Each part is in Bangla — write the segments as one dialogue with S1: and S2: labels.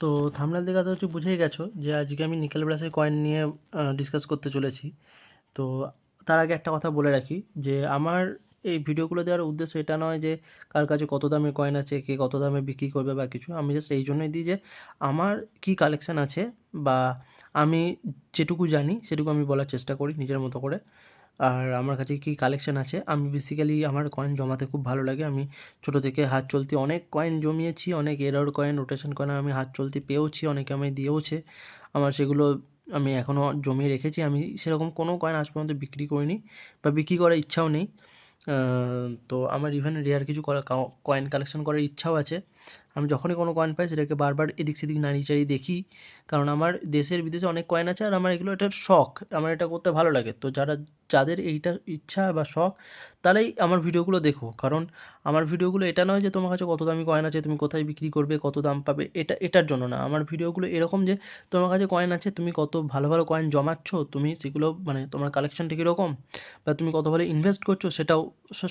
S1: তো থাম্বনেল দেখে তো হচ্ছে বুঝেই গেছো যে আজকে আমি নিকেল ব্রাসের কয়েন নিয়ে ডিসকাস করতে চলেছি। তো তার আগে একটা কথা বলে রাখি যে আমার এই ভিডিওগুলো দেওয়ার উদ্দেশ্য এটা নয় যে কার কাছে কত দামে কয়েন আছে, কে কত দামে বিক্রি করবে বা কিছু। আমি জাস্ট এই জন্যই দিই যে আমার কী কালেকশান আছে বা আমি যেটুকু জানি সেটুকু আমি বলার চেষ্টা করি নিজের মতো করে। আর আমার কাছে কী কালেকশান আছে, আমি বেসিক্যালি আমার কয়েন জমাতে খুব ভালো লাগে। আমি ছোটো থেকে হাত চলতি অনেক কয়েন জমিয়েছি, অনেক এরর কয়েন, রোটেশন কয়েন আমি হাত চলতি পেয়েওছি, অনেকে আমায় দিয়েওছে। আমার সেগুলো আমি এখনও জমিয়ে রেখেছি। আমি সেরকম কোনো কয়েন আজ পর্যন্ত বিক্রি করিনি বা বিক্রি করার ইচ্ছাও নেই। তো আমার ইভেন রেয়ার কিছু কয়েন কালেকশন করার ইচ্ছাও আছে। আমি যখনই কোনো কয়েন পাই সেটাকে বারবার এদিক সেদিক নাড়িচাড়ি দেখি, কারণ আমার দেশের বিদেশে অনেক কয়েন আছে আর আমার এগুলো এটার শখ, আমার এটা করতে ভালো লাগে। তো যাদের এইটা ইচ্ছা বা শখ তারাই আমার ভিডিওগুলো দেখো, কারণ আমার ভিডিওগুলো এটা নয় যে তোমার কাছে কত দামি কয়েন আছে তুমি কোথায় বিক্রি করবে, কত দাম পাবে, এটার জন্য না। আমার ভিডিওগুলো এরকম যে তোমার কাছে কয়েন আছে, তুমি কত ভালো ভালো কয়েন জমাচ্ছ, তুমি সেগুলো মানে তোমার কালেকশনটা কীরকম বা তুমি কত ভালো ইনভেস্ট করছো সেটাও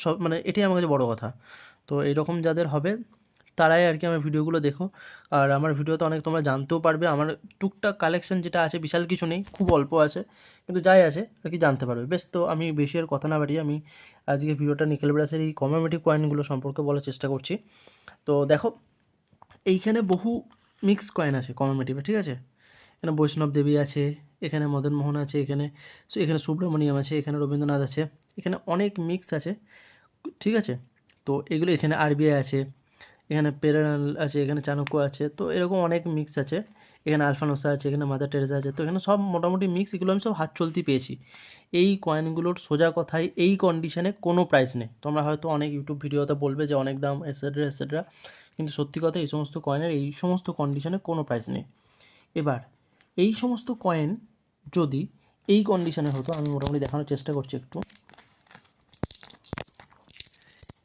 S1: সব মানে এটাই আমার কাছে বড় কথা। তো এইরকম যাদের হবে তারাই আর কি আমার ভিডিওগুলো দেখো। আর আমার ভিডিওতে অনেক তোমরা জানতেও পারবে, আমার টুকটাক কালেকশন যেটা আছে, বিশাল কিছু নেই, খুব অল্প আছে, কিন্তু যাই আছে আর কি জানতে পারবে। বেশ, তো আমি বেশি আর কথা না বাড়িয়ে আমি আজকে ভিডিওটা নিকেল ব্রাসের এই কমেডিক কয়েনগুলো সম্পর্কে বলার চেষ্টা করছি। তো দেখো, এইখানে বহু মিক্স কয়েন আছে কমেডিভে, ঠিক আছে? এখানে বৈষ্ণব দেবী আছে, এখানে মদন মোহন আছে, এখানে সুব্রমণিয়াম আছে, এখানে রবীন্দ্রনাথ আছে, এখানে অনেক মিক্স আছে, ঠিক আছে? তো এগুলো এখানে আরবিআই আছে, এখানে পেরানাল আছে, এখানে চাণক্য আছে, তো এরকম অনেক মিক্স আছে। এখানে আলফানোসা আছে, এখানে মাদার টেরেসা আছে, তো এখানে সব মোটামুটি মিক্স। এগুলো আমি সব হাত চলতি পেয়েছি। এই কয়েনগুলোর সোজা কথায় এই কন্ডিশনে কোনো প্রাইস নেই। তোমরা হয়তো অনেক ইউটিউব ভিডিওতে বলবে যে অনেক দাম এটসেট্রা এটসেট্রা, কিন্তু সত্যি কথা এই সমস্ত কয়েনের এই সমস্ত কন্ডিশনে কোনো প্রাইস নেই। এবার এই সমস্ত কয়েন যদি এই কন্ডিশনে হতো, আমি মোটামুটি দেখানোর চেষ্টা করছি একটু।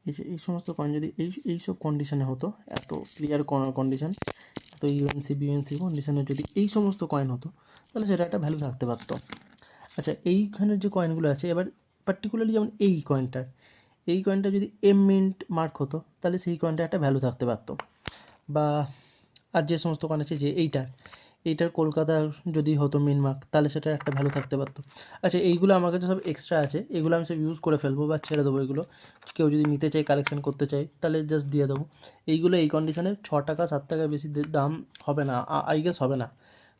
S1: এই যে এই সমস্ত কয়েন যদি এইসব কন্ডিশনে হতো, এত ক্লিয়ার কন্ডিশন, তো বিউএনসি কন্ডিশনে যদি এই সমস্ত কয়েন হতো, তাহলে সেটা একটা ভ্যালু থাকতে পারতো। আচ্ছা, এইখানের যে কয়েনগুলো আছে, এবার পার্টিকুলারলি যেমন এই কয়েনটা যদি এম মিন্ট মার্ক হতো, তাহলে সেই কয়েনটা একটা ভ্যালু থাকতে পারতো। বা আর যে সমস্ত কয়েন আছে, যে এইটার কলকাতার যদি হতো মিন মার্ক, তাহলে সেটার একটা ভ্যালু থাকতে পারতো। আচ্ছা, এইগুলো আমার কাছে সব এক্সট্রা আছে, এগুলো আমি সব ইউজ করে ফেলবো বা ছেড়ে দেবো। এগুলো কেউ যদি নিতে চায়, কালেকশন করতে চায়, তাহলে জাস্ট দিয়ে দেবো। এইগুলো এই কন্ডিশনে 6 টাকা 7 টাকার বেশি দাম হবে না, আই গেস হবে না,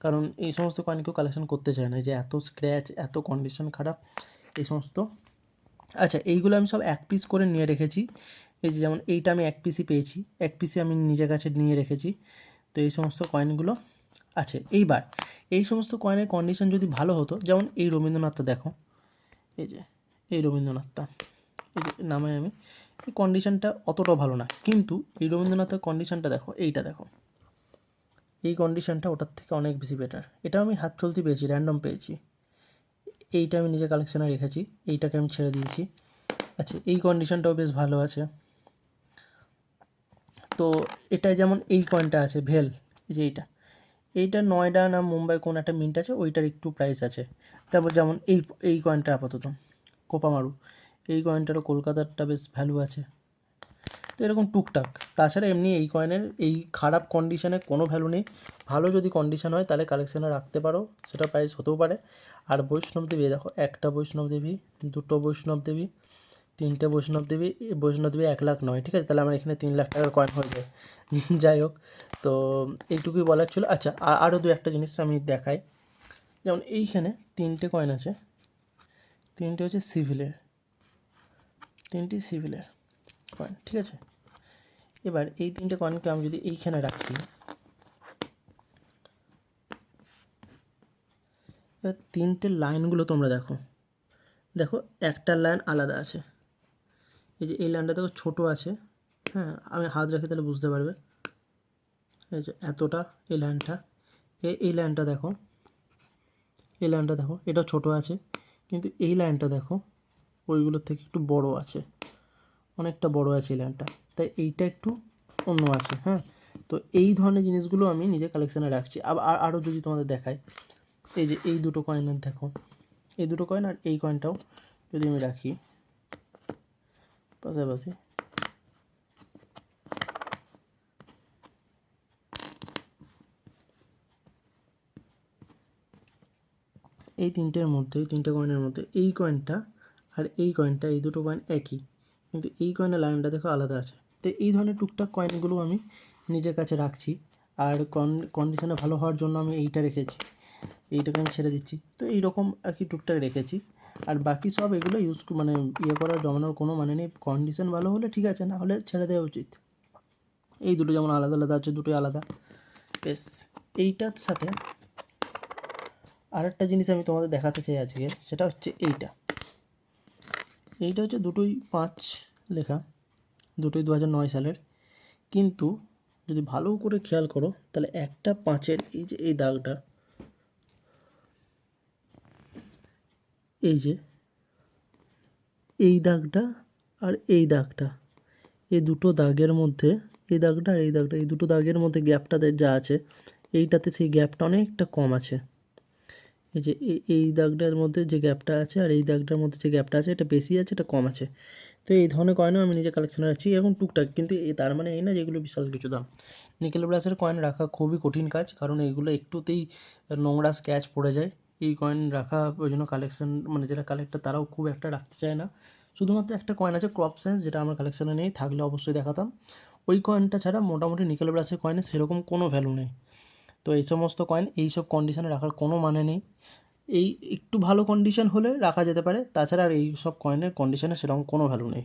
S1: কারণ এই সমস্ত কয়েন কেউ কালেকশন করতে চায় না, যে এত স্ক্র্যাচ, এত কন্ডিশন খারাপ এই সমস্ত। আচ্ছা, এইগুলো আমি সব এক পিস করে নিয়ে রেখেছি। এই যে যেমন এইটা আমি এক পিসই পেয়েছি, এক পিসই আমি নিজের কাছে নিয়ে রেখেছি। তো এই সমস্ত কয়েনগুলো আছে। এইবার এই সমস্ত কয়েনের কন্ডিশন যদি ভালো হতো, যেমন এই রবীন্দ্রনাথটা দেখো, এই যে এই রবীন্দ্রনাথটা, এই যে নামে আমি, এই কন্ডিশনটা অতটাও ভালো না, কিন্তু এই রবীন্দ্রনাথের কন্ডিশনটা দেখো, এইটা দেখো, এই কন্ডিশনটা ওটার থেকে অনেক বেশি বেটার। এটা আমি হাত চলতি পেয়েছি, র্যান্ডম পেয়েছি। এইটা আমি নিজের কালেকশানে রেখেছি, এইটাকে আমি ছেড়ে দিয়েছি। আচ্ছা, এই কন্ডিশনটাও বেশ ভালো আছে। তো এটা যেমন এই কয়েনটা আছে ভেল, এই যে এইটা নয়ডা না মুম্বাই কোন একটা মিন্ট আছে, ওইটার একটু প্রাইস আছে। তারপর যেমন এই কয়েনটা আপাতত কোপামারু, এই কয়েনটারও কলকাতারটা বেশ ভ্যালু আছে। তো এরকম টুকটাক, তাছাড়া এমনি এই কয়েনের এই খারাপ কন্ডিশনে কোনো ভ্যালু নেই। ভালো যদি কন্ডিশন হয় তাহলে কালেকশানে রাখতে পারো, সেটা প্রাইস হতেও পারে। আর বৈষ্ণব দেবী দেখো, একটা বৈষ্ণব দেবী, দুটো বৈষ্ণব দেবী, তিনটে বৈষ্ণব দেবী। বৈষ্ণব দেবী 1 লাখ নয়, ঠিক আছে? তাহলে আমার এখানে 3 লাখ টাকার কয়েন হয়ে যায়। যাই হোক, তো এইটুকুই বলার ছিল। আচ্ছা, আরও দু একটা জিনিস আমি দেখাই। যেমন এইখানে 3টে কয়েন আছে, 3টে হচ্ছে সিভিলের কয়েন, ঠিক আছে? এবার এই 3টে কয়েনকে আমি যদি এইখানে রাখি, এবার 3টে লাইনগুলো তোমরা দেখো একটা লাইন আলাদা আছে। এই যে এই লাইনটা দেখো ছোটো আছে, হ্যাঁ, আমি হাত রাখি তাহলে বুঝতে পারবে। এই যে এতটা এই লাইনটা, এই লাইনটা দেখো, এই লাইনটা দেখো, এটা ছোটো আছে, কিন্তু এই লাইনটা দেখো ওইগুলোর থেকে একটু বড় আছে, অনেকটা বড় আছে এই লাইনটা, তাই এইটা একটু অন্য আছে, হ্যাঁ। তো এই ধরনের জিনিসগুলো আমি নিজের কালেকশানে রাখছি। আরও যদি তোমাদের দেখাই, এই যে এই দুটো কয়েনের দেখো, এই দুটো কয়েন আর এই কয়েনটাও যদি আমি রাখি পাশাপাশি, এই তিনটে কয়েনের মধ্যে এই কয়েনটা আর এই কয়েনটা, এই দুটো কয়েন একই, কিন্তু এই কয়েনের লাইনটা দেখো আলাদা আছে। তো এই ধরনের টুকটাক কয়েনগুলো আমি নিজের কাছে রাখছি। আর কন্ডিশনে ভালো হওয়ার জন্য আমি এইটা রেখেছি, এইটাকে আমি ছেড়ে দিচ্ছি। তো এইরকম আর কি টুকটাক রেখেছি। আর বাকি সব এগুলো মানে করার জমানোর কোনো মানে নেই। কন্ডিশন ভালো হলে ঠিক আছে, না হলে ছেড়ে দেওয়া উচিত। এই দুটো যেমন আলাদা আলাদা আছে, দুটোই আলাদা। বেশ, এইটার সাথে আরেকটা জিনিস আমি তোমাদের দেখাতে চাই আজকে, সেটা হচ্ছে এইটা হচ্ছে দুটোই 5 লেখা, দুটোই 2009 সালের। কিন্তু যদি ভালো করে খেয়াল করো তাহলে একটা 5-এর এই যে এই দাগটা, এই যে এই দাগটা আর এই দাগটা, এই দুটো দাগের মধ্যে, এই দাগটা আর এই দাগটা, এই দুটো দাগের মধ্যে গ্যাপটাতে যা আছে, এইটাতে সেই গ্যাপটা অনেকটা কম আছে। এই যে এই দাগটার মধ্যে যে গ্যাপটা আছে আর এই দাগটার মধ্যে যে গ্যাপটা আছে, এটা বেশি আছে, এটা কম আছে। তো এই ধরনের কয়েনও আমি নিজের কালেকশানে রাখছি, এরকম টুকটাক। কিন্তু তার মানে এই না যে এগুলো বিশাল কিছু দাম। নিকেল ব্রাসের কয়েন রাখা খুবই কঠিন কাজ, কারণ এইগুলো একটুতেই নোংরা স্ক্র্যাচ পড়ে যায়। এই কয়েন রাখা ওই জন্য কালেকশান মানে যারা কালেক্টর তারাও খুব একটা রাখতে চায় না। শুধুমাত্র একটা কয়েন আছে ক্রপ সায়েন্স, যেটা আমার কালেকশানে নেই, থাকলে অবশ্যই দেখাতাম। ওই কয়েনটা ছাড়া মোটামুটি নিকেল ব্রাসের কয়েনের সেরকম কোনো ভ্যালু নেই। তো এই সমস্ত কয়েন এই সব কন্ডিশনে রাখার কোনো মানে নেই। এই একটু ভালো কন্ডিশন হলে রাখা যেতে পারে, তাছাড়া আর এই সব কয়েনের কন্ডিশনে সেরকম কোনো ভ্যালু নেই।